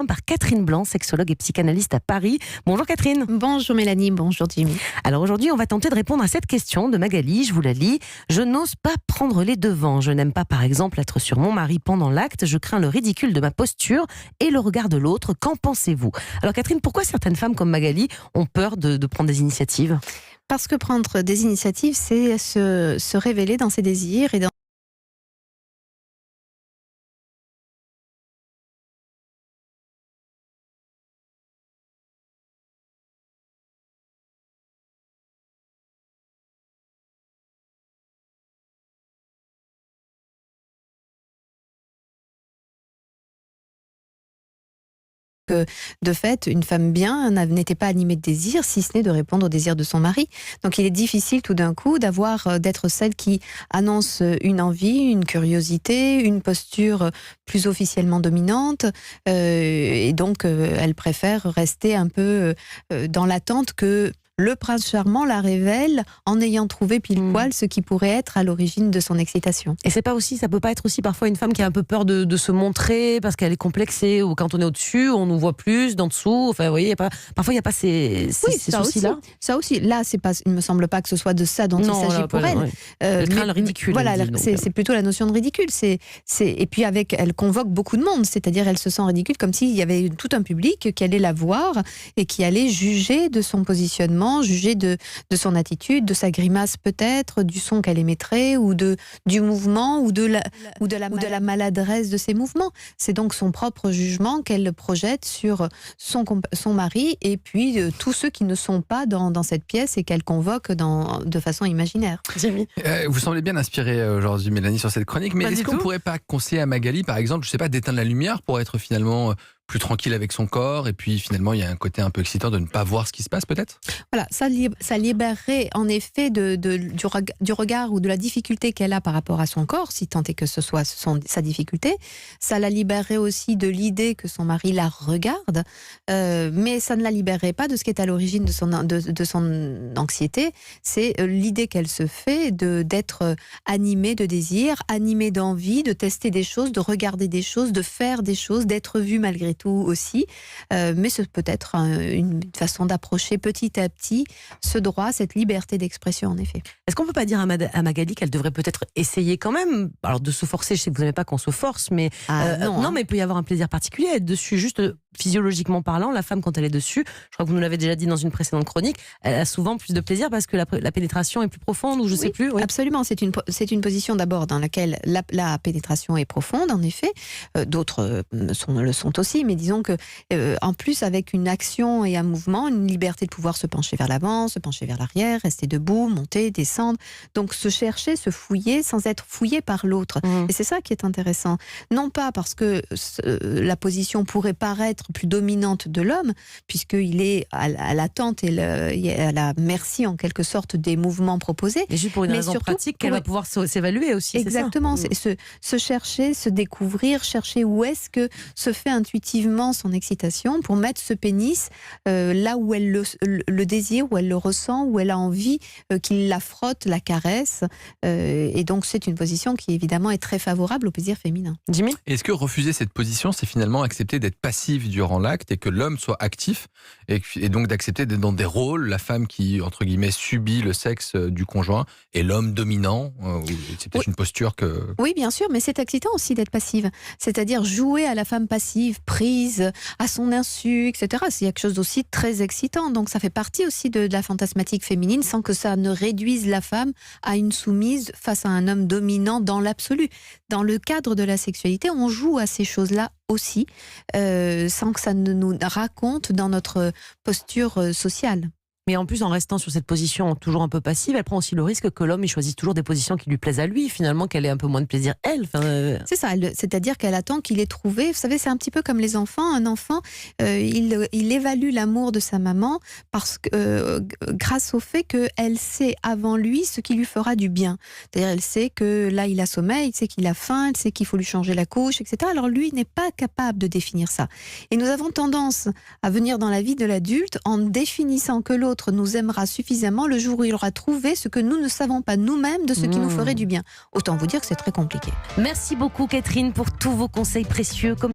Par Catherine Blanc, sexologue et psychanalyste à Paris. Bonjour Catherine. Bonjour Mélanie, bonjour Jimmy. Alors aujourd'hui, on va tenter de répondre à cette question de Magali, je vous la lis. Je n'ose pas prendre les devants. Je n'aime pas par exemple être sur mon mari pendant l'acte. Je crains le ridicule de ma posture et le regard de l'autre. Qu'en pensez-vous ? Alors Catherine, pourquoi certaines femmes comme Magali ont peur de prendre des initiatives ? Parce que prendre des initiatives, c'est se révéler dans ses désirs et dans que, de fait, une femme bien n'était pas animée de désir, si ce n'est de répondre aux désirs de son mari. Donc il est difficile tout d'un coup d'être celle qui annonce une envie, une curiosité, une posture plus officiellement dominante, et donc elle préfère rester un peu dans l'attente que le prince charmant la révèle en ayant trouvé pile poil ce qui pourrait être à l'origine de son excitation. Et ça peut pas être aussi parfois une femme qui a un peu peur de se montrer parce qu'elle est complexée, ou quand on est au-dessus, on nous voit plus d'en dessous. Enfin, vous voyez, parfois il n'y a pas ces soucis-là. Ça aussi. Là, il me semble pas que ce soit de ça dont il s'agit pour elle. Elle craint le ridicule. Voilà, c'est plutôt la notion de ridicule. Et puis elle convoque beaucoup de monde, c'est-à-dire elle se sent ridicule comme s'il y avait tout un public qui allait la voir et qui allait juger de son positionnement, juger de son attitude, de sa grimace peut-être, du son qu'elle émettrait, ou du mouvement, ou de la maladresse de ses mouvements. C'est donc son propre jugement qu'elle projette sur son mari, et puis tous ceux qui ne sont pas dans cette pièce et qu'elle convoque de façon imaginaire. Vous semblez bien inspirée aujourd'hui, Mélanie, sur cette chronique, mais est-ce qu'on ne pourrait pas conseiller à Magali, par exemple, je ne sais pas, d'éteindre la lumière pour être finalement plus tranquille avec son corps, et puis finalement il y a un côté un peu excitant de ne pas voir ce qui se passe peut-être ? Voilà, ça libérerait en effet du regard ou de la difficulté qu'elle a par rapport à son corps, si tant est que ce soit sa difficulté. Ça la libérerait aussi de l'idée que son mari la regarde, mais ça ne la libérerait pas de ce qui est à l'origine de son anxiété. C'est l'idée qu'elle se fait d'être animée de désir, animée d'envie, de tester des choses, de regarder des choses, de faire des choses, d'être vue malgré tout aussi, mais c'est peut-être une façon d'approcher petit à petit ce droit, cette liberté d'expression en effet. Est-ce qu'on ne peut pas dire à Magali qu'elle devrait peut-être essayer quand même, alors de se forcer, je sais que vous n'aimez pas qu'on se force, mais non, mais il peut y avoir un plaisir particulier à être dessus, juste physiologiquement parlant, la femme quand elle est dessus, je crois que vous nous l'avez déjà dit dans une précédente chronique, elle a souvent plus de plaisir parce que la pénétration est plus profonde, ou je sais plus. Oui. Absolument, c'est une position d'abord dans laquelle la pénétration est profonde en effet, d'autres le sont aussi, mais disons que en plus avec une action et un mouvement, une liberté de pouvoir se pencher vers l'avant, se pencher vers l'arrière, rester debout, monter, descendre, donc se chercher, se fouiller sans être fouillé par l'autre. Et c'est ça qui est intéressant, non pas parce que la position pourrait paraître plus dominante de l'homme, puisqu'il est à l'attente et à la merci en quelque sorte des mouvements proposés. Et juste pour une raison pratique qu'elle va pouvoir s'évaluer aussi. Exactement, c'est ça. Se chercher, se découvrir, chercher où est-ce que se fait intuitivement son excitation pour mettre ce pénis là où elle le désire, où elle le ressent, où elle a envie qu'il la frotte, la caresse. Et donc c'est une position qui évidemment est très favorable au plaisir féminin. Jimmy ? Est-ce que refuser cette position, c'est finalement accepter d'être passive durant l'acte et que l'homme soit actif, et donc d'accepter d'être dans des rôles, la femme qui, entre guillemets, subit le sexe du conjoint et l'homme dominant, c'est peut-être une posture que... Oui, bien sûr, mais c'est excitant aussi d'être passive. C'est-à-dire jouer à la femme passive, prise, à son insu, etc. C'est quelque chose d'aussi très excitant. Donc ça fait partie aussi de la fantasmatique féminine, sans que ça ne réduise la femme à une soumise face à un homme dominant dans l'absolu. Dans le cadre de la sexualité, on joue à ces choses-là aussi, sans que ça ne nous raconte dans notre posture sociale. Mais en plus, en restant sur cette position toujours un peu passive, elle prend aussi le risque que l'homme il choisisse toujours des positions qui lui plaisent à lui, finalement qu'elle ait un peu moins de plaisir elle. C'est ça, c'est-à-dire qu'elle attend qu'il ait trouvé. Vous savez, c'est un petit peu comme les enfants. Un enfant, il évalue l'amour de sa maman parce que grâce au fait qu'elle sait avant lui ce qui lui fera du bien. C'est-à-dire, elle sait que là, il a sommeil, elle sait qu'il a faim, elle sait qu'il faut lui changer la couche, etc. Alors lui n'est pas capable de définir ça. Et nous avons tendance à venir dans la vie de l'adulte en définissant que l'autre nous aimera suffisamment le jour où il aura trouvé ce que nous ne savons pas nous-mêmes de ce qui nous ferait du bien. Autant vous dire que c'est très compliqué. Merci beaucoup Catherine pour tous vos conseils précieux. Comme